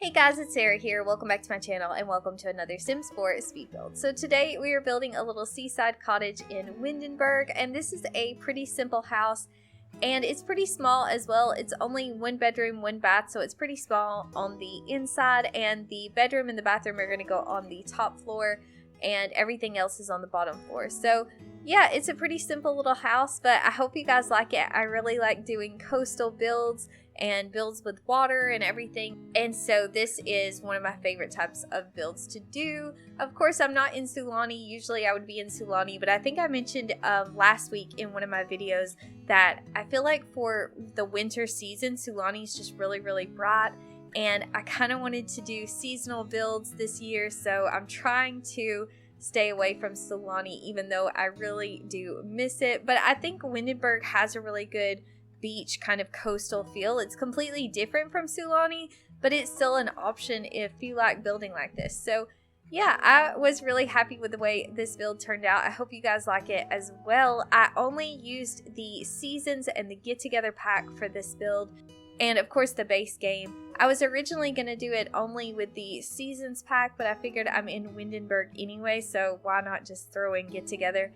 Hey guys, it's Sarah here. Welcome back to my channel and welcome to another Sims 4 speed build. So today we are building a little seaside cottage in Windenburg, and this is a pretty simple house and it's pretty small as well. It's only one bedroom, one bath, so it's pretty small on the inside, and the bedroom and the bathroom are going to go on the top floor and everything else is on the bottom floor. So yeah, it's a pretty simple little house, but I hope you guys like it. I really like doing coastal builds and builds with water and everything, and so this is one of my favorite types of builds to do. Of course, I'm not in Sulani. Usually I would be in Sulani, but I think I mentioned last week in one of my videos that I feel like for the winter season, Sulani is just really bright, and I kind of wanted to do seasonal builds this year, so I'm trying to stay away from Sulani, even though I really do miss it. But I think Windenburg has a really good beach kind of coastal feel. It's completely different from Sulani, but it's still an option if you like building like this. So yeah, I was really happy with the way this build turned out. I hope you guys like it as well. I only used the seasons and the get together pack for this build, and of course the base game. I was originally going to do it only with the seasons pack, but I figured I'm in Windenburg anyway, so why not just throw in get together.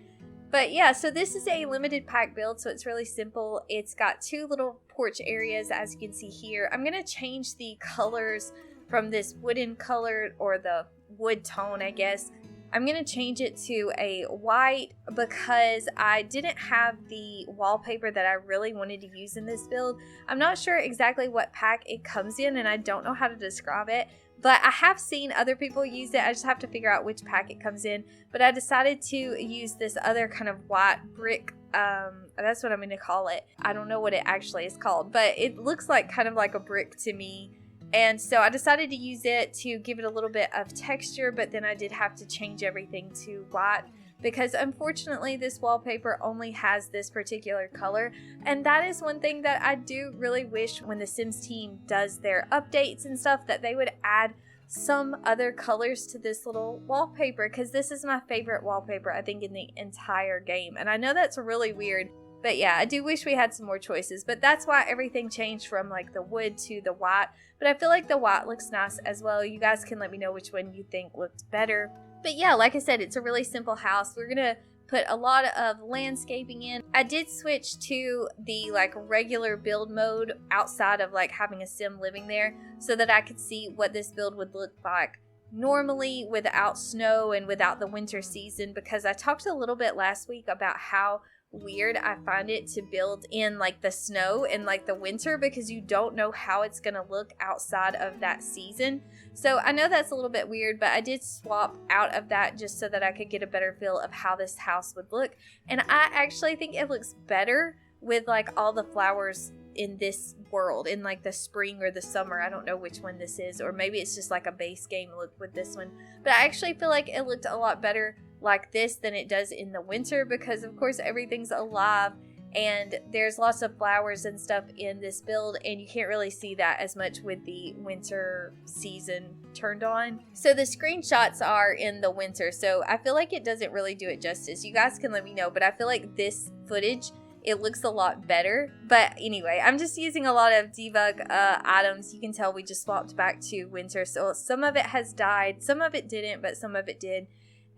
But yeah, so this is a limited pack build, so it's really simple. It's got two little porch areas, as you can see here. I'm going to change the colors from this wooden color, or the wood tone, I guess. I'm going to change it to a white because I didn't have the wallpaper that I really wanted to use in this build. I'm not sure exactly what pack it comes in, and I don't know how to describe it. But I have seen other people use it. I just have to figure out which pack it comes in. But I decided to use this other kind of white brick. That's what I'm going to call it. I don't know what it actually is called, but it looks like kind of like a brick to me. And so I decided to use it to give it a little bit of texture, but then I did have to change everything to white, because unfortunately this wallpaper only has this particular color, and that is one thing that I do really wish when the Sims team does their updates and stuff, that they would add some other colors to this little wallpaper, because this is my favorite wallpaper I think in the entire game. And I know that's really weird, but yeah, I do wish we had some more choices. But that's why everything changed from like the wood to the white, but I feel like the white looks nice as well. You guys can let me know which one you think looked better. But yeah, like I said, it's a really simple house. We're going to put a lot of landscaping in. I did switch to the like regular build mode outside of like having a sim living there, so that I could see what this build would look like normally without snow and without the winter season, because I talked a little bit last week about how weird I find it to build in like the snow and like the winter, because you don't know how it's gonna look outside of that season. So I know that's a little bit weird, but I did swap out of that just so that I could get a better feel of how this house would look. And I actually think it looks better with like all the flowers in this world in like the spring or the summer. I don't know which one this is, or maybe it's just like a base game look with this one, but I actually feel like it looked a lot better like this than it does in the winter, because of course everything's alive and there's lots of flowers and stuff in this build, and you can't really see that as much with the winter season turned on. So the screenshots are in the winter, so I feel like it doesn't really do it justice. You guys can let me know, but I feel like this footage, it looks a lot better. But anyway, I'm just using a lot of debug items. You can tell we just swapped back to winter, so some of it has died, some of it didn't, but some of it did.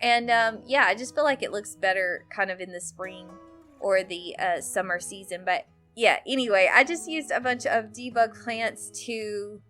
And yeah, I just feel like it looks better kind of in the spring or the summer season. But yeah, anyway, I just used a bunch of debug plants to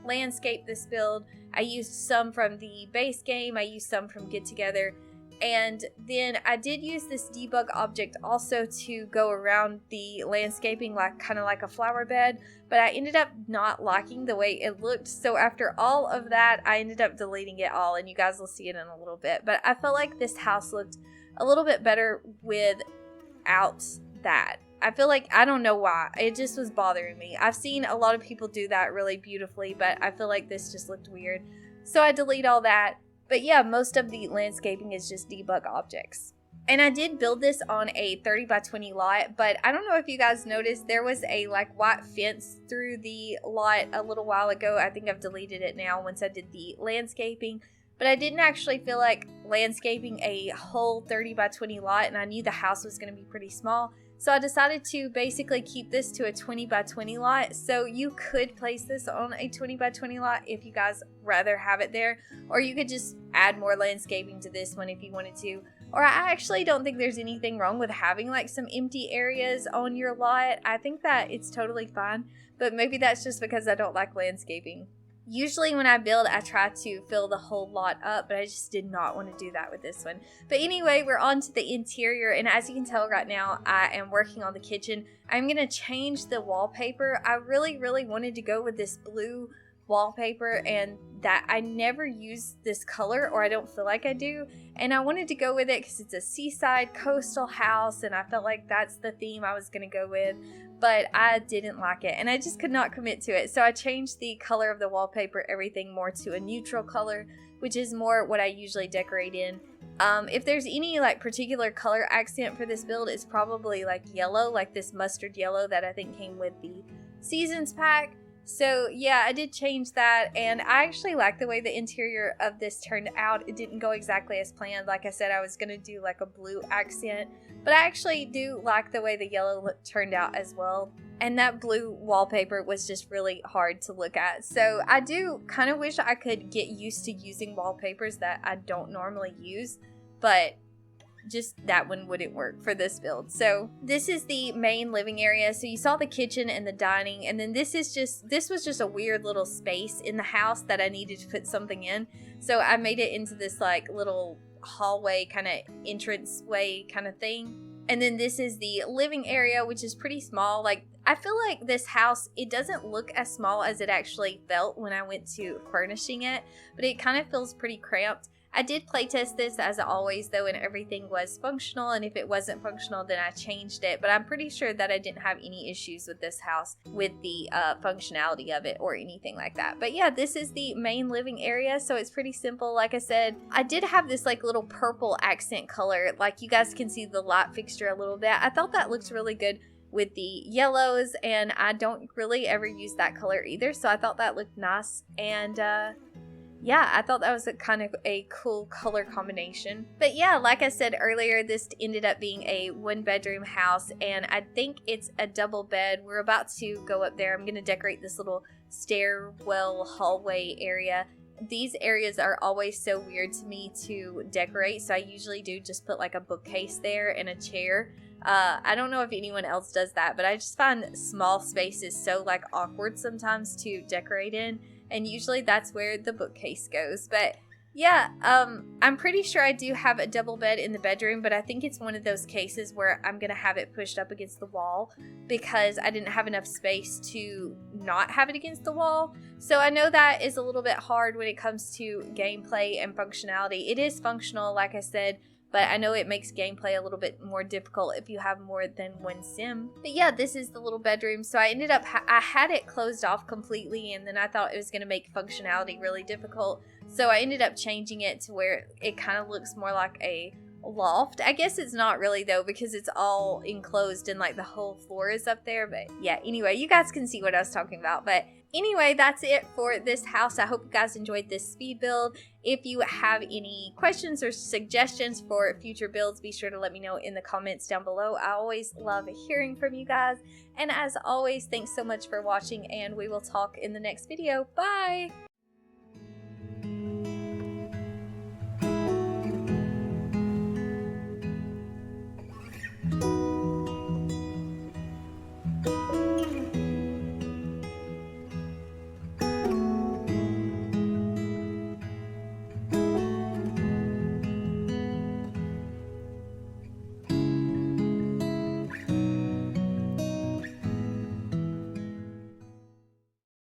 landscape this build. I used some from the base game, I used some from Get Together, and then I did use this debug object also to go around the landscaping, like kind of like a flower bed, but I ended up not liking the way it looked. So after all of that, I ended up deleting it all, and you guys will see it in a little bit. But I felt like this house looked a little bit better without that. I feel like, I don't know why, it just was bothering me. I've seen a lot of people do that really beautifully, but I feel like this just looked weird. So I delete all that. But yeah, most of the landscaping is just debug objects. And I did build this on a 30 by 20 lot, but I don't know if you guys noticed, there was a like white fence through the lot a little while ago. I think I've deleted it now once I did the landscaping. But I didn't actually feel like landscaping a whole 30 by 20 lot, and I knew the house was going to be pretty small. So I decided to basically keep this to a 20 by 20 lot. So you could place this on a 20 by 20 lot if you guys rather have it there, or you could just add more landscaping to this one if you wanted to. Or I actually don't think there's anything wrong with having like some empty areas on your lot. I think that it's totally fine, but maybe that's just because I don't like landscaping. Usually when I build, I try to fill the whole lot up, but I just did not want to do that with this one. But anyway, we're on to the interior, and as you can tell right now, I am working on the kitchen. I'm going to change the wallpaper. I really wanted to go with this blue wallpaper, and that I never use this color, or I don't feel like I do, and I wanted to go with it because it's a seaside coastal house, and I felt like that's the theme I was going to go with, but I didn't like it, and I just could not commit to it. So I changed the color of the wallpaper, everything more to a neutral color, which is more what I usually decorate in. If there's any like particular color accent for this build, it's probably like yellow, like this mustard yellow that I think came with the Seasons pack. So yeah, I did change that, and I actually like the way the interior of this turned out. It didn't go exactly as planned. Like I said, I was going to do like a blue accent, but I actually do like the way the yellow turned out as well. And that blue wallpaper was just really hard to look at. So I do kind of wish I could get used to using wallpapers that I don't normally use, but just that one wouldn't work for this build. So this is the main living area. So you saw the kitchen and the dining, and then this was just a weird little space in the house that I needed to put something in. So I made it into this like little hallway kind of entrance way kind of thing. And then this is the living area, which is pretty small. Like, I feel like this house, it doesn't look as small as it actually felt when I went to furnishing it, but it kind of feels pretty cramped. I did playtest this as always though, and everything was functional, and if it wasn't functional then I changed it, but I'm pretty sure that I didn't have any issues with this house with the functionality of it or anything like that. But yeah, this is the main living area, so it's pretty simple. Like I said, I did have this like little purple accent color, like you guys can see the light fixture a little bit. I thought that looked really good with the yellows, and I don't really ever use that color either, so I thought that looked nice. And yeah, I thought that was a kind of a cool color combination. But yeah, like I said earlier, this ended up being a 1-bedroom house, and I think it's a double bed. We're about to go up there. I'm going to decorate this little stairwell hallway area. These areas are always so weird to me to decorate, so I usually do just put like a bookcase there and a chair. I don't know if anyone else does that, but I just find small spaces so like awkward sometimes to decorate in. And usually that's where the bookcase goes. But yeah, I'm pretty sure I do have a double bed in the bedroom, but I think it's one of those cases where I'm going to have it pushed up against the wall because I didn't have enough space to not have it against the wall. So I know that is a little bit hard when it comes to gameplay and functionality. It is functional, like I said, but I know it makes gameplay a little bit more difficult if you have more than one sim. But yeah, this is the little bedroom. So I ended up, I had it closed off completely, and then I thought it was going to make functionality really difficult. So I ended up changing it to where it kind of looks more like a loft. I guess it's not really though, because it's all enclosed and like the whole floor is up there. But yeah, anyway, you guys can see what I was talking about. But anyway, that's it for this house. I hope you guys enjoyed this speed build. If you have any questions or suggestions for future builds, be sure to let me know in the comments down below. I always love hearing from you guys. And as always, thanks so much for watching, and we will talk in the next video. Bye!